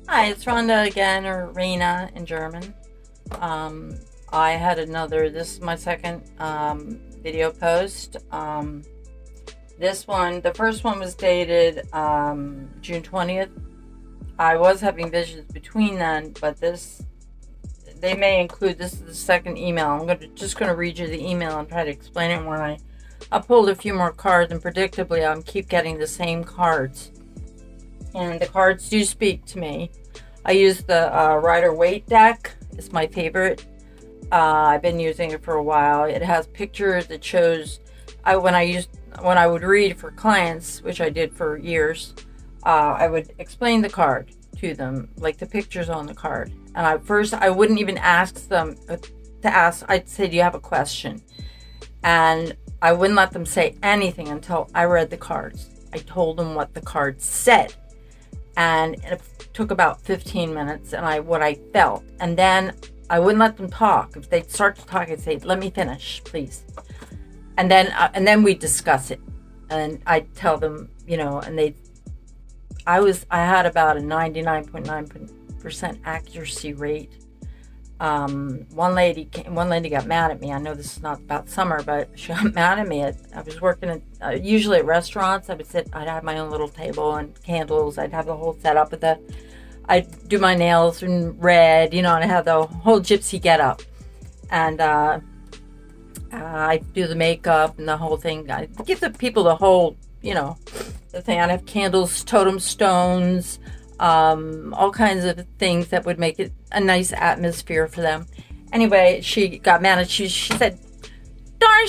Hi, it's Rhonda again, or Rhaina in German. Um, I had this is my second video post. The first one was dated June 20th. I was having visions between then, but they may include, this is the second email. Just going to read you the email and try to explain it when I pulled a few more cards, and predictably, I keep getting the same cards. And the cards do speak to me. I use the Rider-Waite deck. It's my favorite. I've been using it for a while. It has pictures. It shows. When I would read for clients, which I did for years, I would explain the card to them, like the pictures on the card. And I wouldn't even ask them to ask. I'd say, "Do you have a question?" And I wouldn't let them say anything until I read the cards. I told them what the cards said. And it took about 15 minutes, and what I felt. And then I wouldn't let them talk. If they'd start to talk, I'd say, "Let me finish, please." And then we'd discuss it. And I'd tell them, and I had about a 99.9% accuracy rate. One lady got mad at me. I know this is not about summer, but she got mad at me. I was working usually at restaurants. I'd have my own little table and candles. I'd have the whole setup I'd do my nails in red, and I have the whole gypsy get up. And I do the makeup and the whole thing. I give the people the whole, the thing. I'd have candles, totem stones, all kinds of things that would make it a nice atmosphere for them. Anyway, she got mad and she said, "Darn,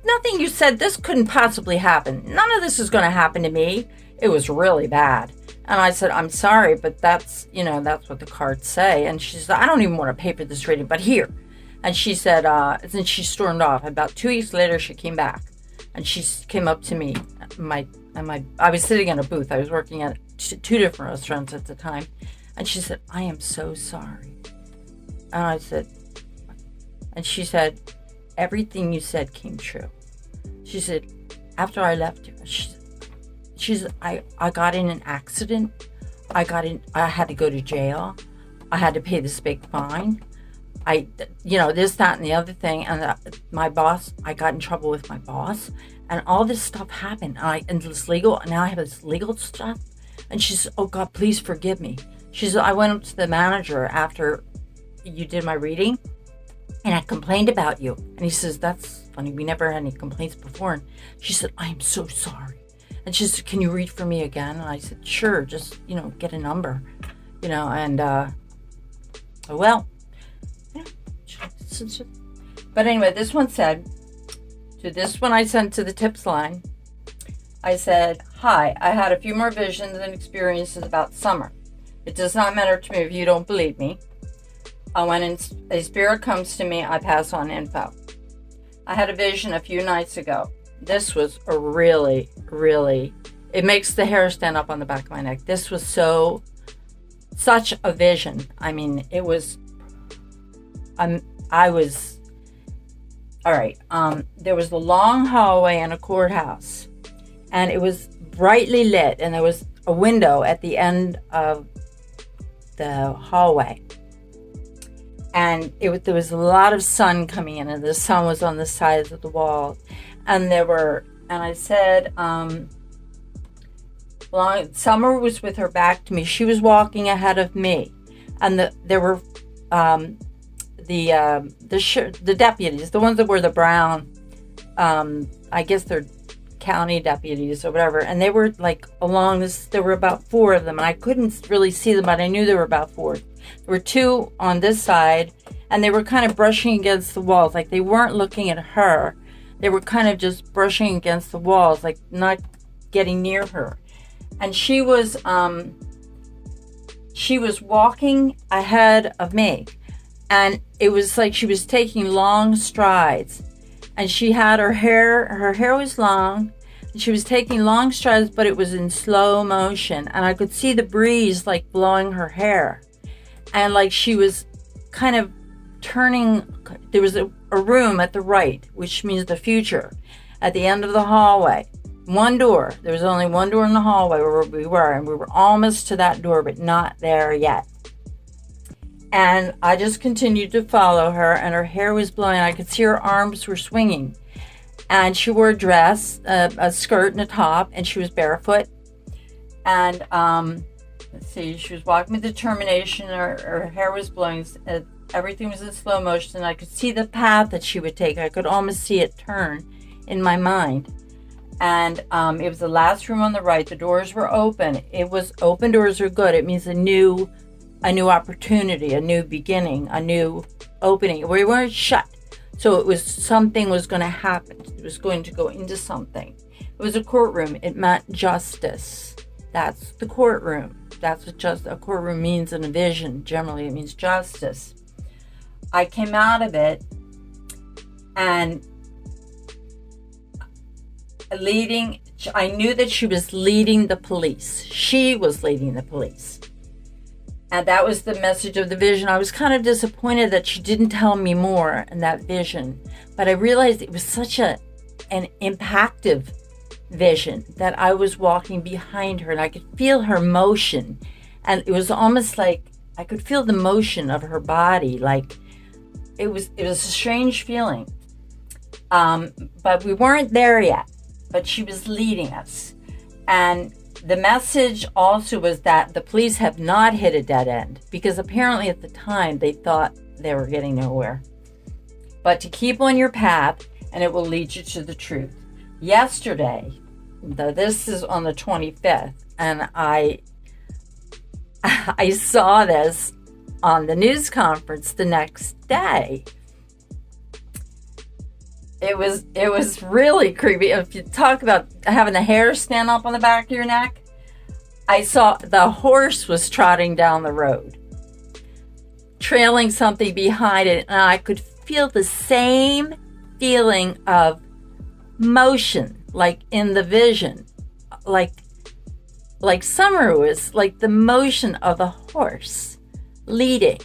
nothing you said, this couldn't possibly happen. None of this is going to happen to me." It was really bad. And I said, "I'm sorry, but that's what the cards say." And she said, "I don't even want to pay for this reading, but here." And she said, and she stormed off. About 2 weeks later, she came back, and she came up to me. I was sitting in a booth. I was working at two different restaurants at the time. And she said, "I am so sorry." And she said, "Everything you said came true." She said, "After I left you," she said, I got in an accident. I had to go to jail. I had to pay this big fine. This, that, and the other thing. And my boss, I got in trouble with my boss. And all this stuff happened. And now I have this legal stuff. And she said, "Oh God, please forgive me." She said, "I went up to the manager after you did my reading, and I complained about you." And he says, "That's funny. We never had any complaints before." And she said, "I am so sorry." And she said, "Can you read for me again?" And I said, "Sure, just, get a number, and, well, yeah. But anyway, this one said, I sent to the tips line, I said, "Hi, I had a few more visions and experiences about summer. It does not matter to me if you don't believe me. When a spirit comes to me, I pass on info. I had a vision a few nights ago. This was a really, really, it makes the hair stand up on the back of my neck. This was such a vision. I mean, it was, all right. There was a long hallway in a courthouse, and it was brightly lit, and there was a window at the end of the hallway. And there was a lot of sun coming in, and the sun was on the sides of the wall. And I said, Summer was with her back to me. She was walking ahead of me. And there were the deputies, the ones that were the brown, I guess they're county deputies or whatever, and they were like along this. There were about 4 of them, and I couldn't really see them, but I knew there were about 4. There were 2 on this side, and they were kind of brushing against the walls, like they weren't looking at her. They were kind of just brushing against the walls, like not getting near her. And she was walking ahead of me, and it was like she was taking long strides. And she had her hair was long, and she was taking long strides, but it was in slow motion. And I could see the breeze like blowing her hair. And like she was kind of turning, there was a room at the right, which means the future, at the end of the hallway. One door. There was only one door in the hallway where we were, and we were almost to that door, but not there yet. And I just continued to follow her, and her hair was blowing. I could see her arms were swinging. And she wore a dress, a skirt and a top, and she was barefoot. And let's see, she was walking with determination. Her hair was blowing. Everything was in slow motion. I could see the path that she would take. I could almost see it turn in my mind. And it was the last room on the right. The doors were open. It was open doors are good. It means a new opportunity, a new beginning, a new opening. We weren't shut. So it was something was going to happen. It was going to go into something. It was a courtroom. It meant justice. That's the courtroom. That's what just a courtroom means in a vision. Generally, it means justice. I came out of it and I knew that she was leading the police. She was leading the police. And that was the message of the vision. I was kind of disappointed that she didn't tell me more in that vision. But I realized it was such an impactful vision that I was walking behind her and I could feel her motion. And it was almost like I could feel the motion of her body. Like it was a strange feeling. But we weren't there yet. But she was leading us. And the message also was that the police have not hit a dead end, because apparently at the time they thought they were getting nowhere. But to keep on your path, and it will lead you to the truth. Yesterday, this is on the 25th, and I saw this on the news conference the next day. It was really creepy. If you talk about having the hair stand up on the back of your neck, I saw the horse was trotting down the road, trailing something behind it, and I could feel the same feeling of motion, like in the vision, like Summer was, like the motion of a horse leading.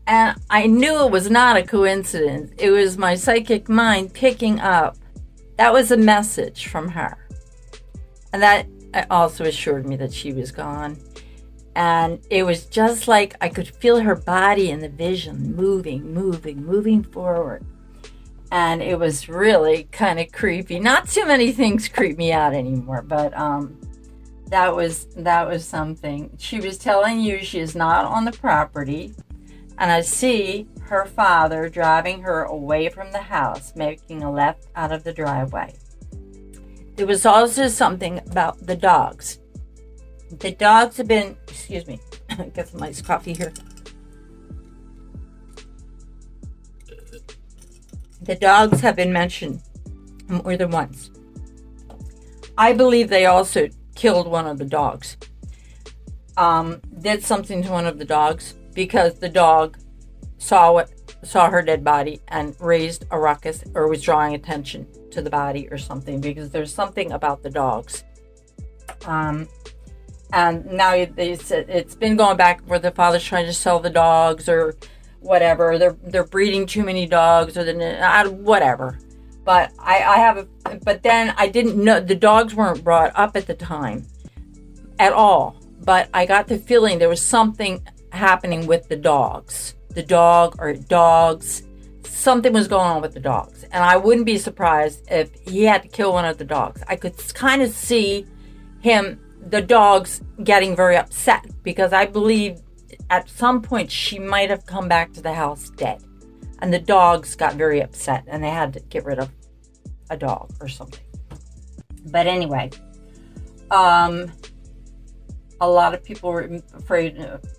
And I knew it was not a coincidence. It was my psychic mind picking up. That was a message from her. And that also assured me that she was gone. And it was just like I could feel her body in the vision moving forward. And it was really kind of creepy. Not too many things creep me out anymore, but that was something. She was telling you she is not on the property. And I see her father driving her away from the house, making a left out of the driveway. There was also something about the dogs. The dogs have been, excuse me, get some nice coffee here. The dogs have been mentioned more than once. I believe they also killed one of the dogs. Did something to one of the dogs. Because the dog saw her dead body and raised a ruckus or was drawing attention to the body or something, because there's something about the dogs. And now they said it's been going back and forth. The father's trying to sell the dogs or whatever. They're breeding too many dogs or whatever. But but then I didn't know, the dogs weren't brought up at the time at all. But I got the feeling there was something happening with the dogs. The dog or dogs. Something was going on with the dogs. And I wouldn't be surprised if he had to kill one of the dogs. I could kind of see the dogs getting very upset, because I believe at some point she might have come back to the house dead. And the dogs got very upset and they had to get rid of a dog or something. But anyway, a lot of people were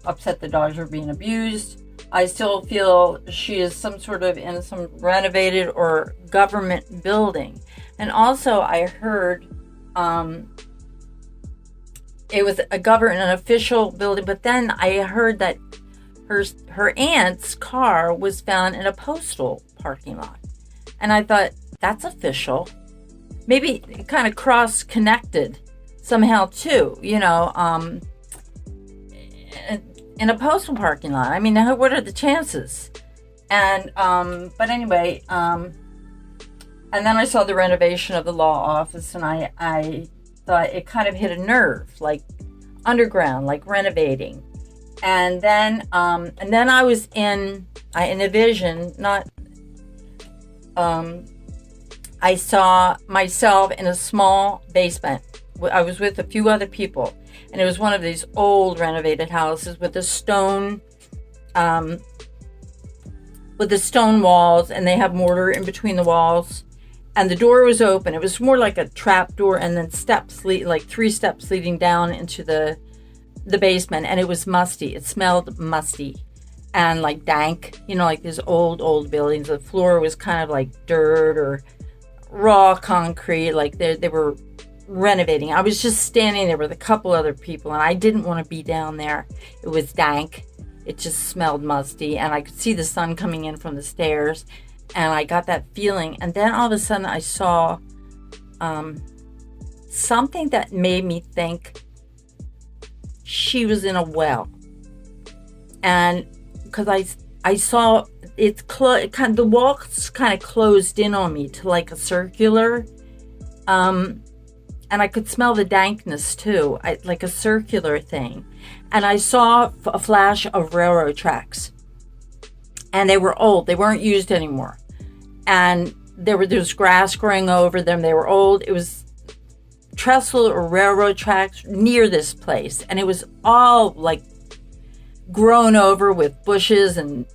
upset the dogs were being abused. I still feel she is some sort of in some renovated or government building. And also I heard it was an official building, but then I heard that her aunt's car was found in a postal parking lot. And I thought, that's official. Maybe kind of cross-connected somehow too, in a postal parking lot. I mean, what are the chances? And but anyway, And then I saw the renovation of the law office, and I thought it kind of hit a nerve, like underground, like renovating. And then I was in a vision, not. I saw myself in a small basement. I was with a few other people, and it was one of these old renovated houses with the stone walls, and they have mortar in between the walls. And the door was open. It was more like a trap door, and then steps, like 3 steps leading down into the basement. And it was musty. It smelled musty and like dank. You know, like these old buildings. The floor was kind of like dirt or raw concrete. Like they were renovating. I was just standing there with a couple other people, and I didn't want to be down there. It was dank. It just smelled musty, and I could see the sun coming in from the stairs, and I got that feeling. And then all of a sudden I saw something that made me think she was in a well. And because I saw the walls kind of closed in on me to like a circular, and I could smell the dankness too, like a circular thing. And I saw a flash of railroad tracks, and they were old. They weren't used anymore, and there was grass growing over them. They were old. It was trestle or railroad tracks near this place, and it was all like grown over with bushes and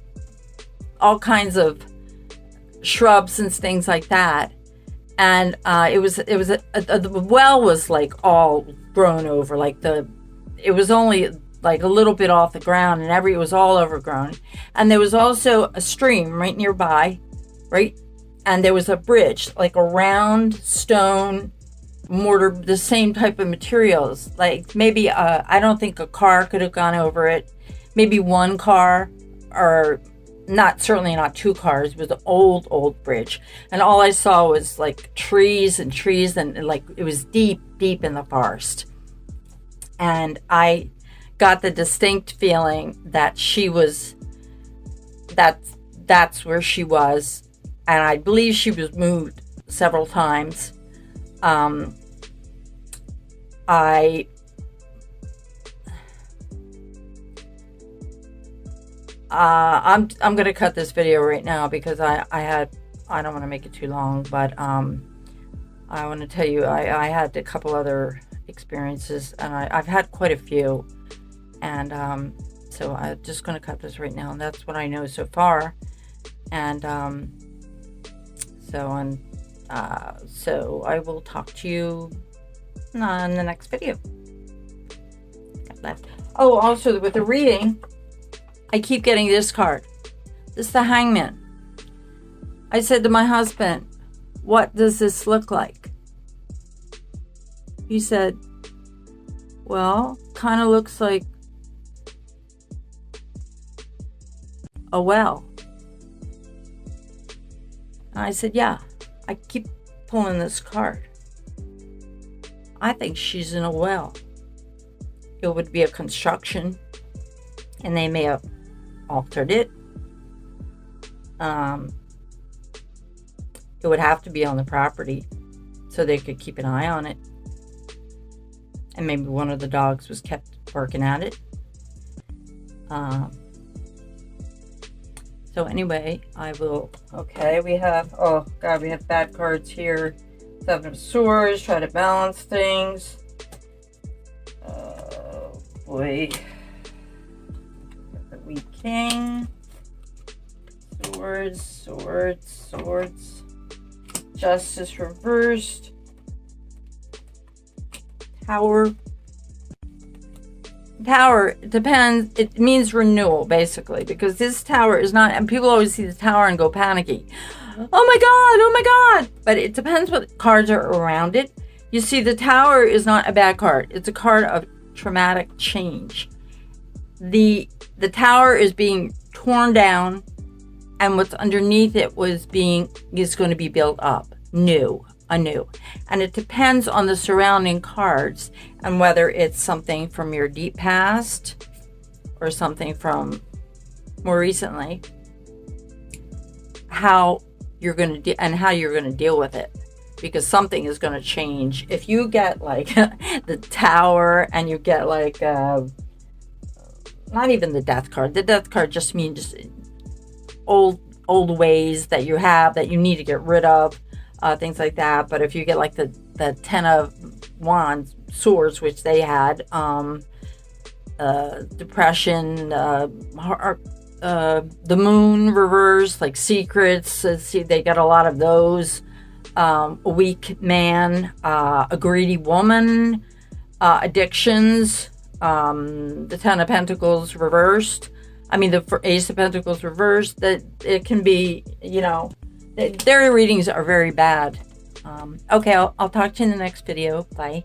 all kinds of shrubs and things like that. And the well was like all grown over, it was only like a little bit off the ground, and it was all overgrown. And there was also a stream right nearby, right? And there was a bridge, like a round stone mortar, the same type of materials. Like maybe I don't think a car could have gone over it. Maybe one car, or certainly not 2 cars. It was an old bridge, and all I saw was like trees, and like it was deep in the forest. And I got the distinct feeling that that's where she was, and I believe she was moved several times. I'm going to cut this video right now because I don't want to make it too long, but I want to tell you I had a couple other experiences, and I've had quite a few, and so I'm just going to cut this right now, and that's what I know so far. And so I will talk to you in the next video. Got left. Oh, also with the reading, I keep getting this card. This is the Hangman. I said to my husband, "What does this look like?" He said, "Well, kind of looks like a well." And I said, "Yeah, I keep pulling this card. I think she's in a well. It would be a construction, and they may have altered it. It would have to be on the property so they could keep an eye on it. And maybe one of the dogs was kept working at it. So anyway, we have bad cards here. 7 of Swords, try to balance things. Oh boy. The Weak King. Swords. Justice reversed. Tower, it depends. It means renewal, basically, because this tower is not, and people always see the tower and go panicky. Oh my God. But it depends what cards are around it. You see, the tower is not a bad card. It's a card of traumatic change. The tower is being torn down, and what's underneath it is going to be built up anew. And it depends on the surrounding cards and whether it's something from your deep past or something from more recently, how you're going to and how you're going to deal with it, because something is going to change. If you get like the Tower, and you get like not even the Death card. The Death card just means old ways that you have that you need to get rid of, things like that. But if you get like the Ten of Wands, Swords, which they had, depression, the Moon reversed, like secrets. See, they got a lot of those. A weak man, a greedy woman, addictions, the Ten of Pentacles reversed. I mean, the Ace of Pentacles reversed. That it can be, you know, their readings are very bad. Okay, I'll talk to you in the next video. Bye.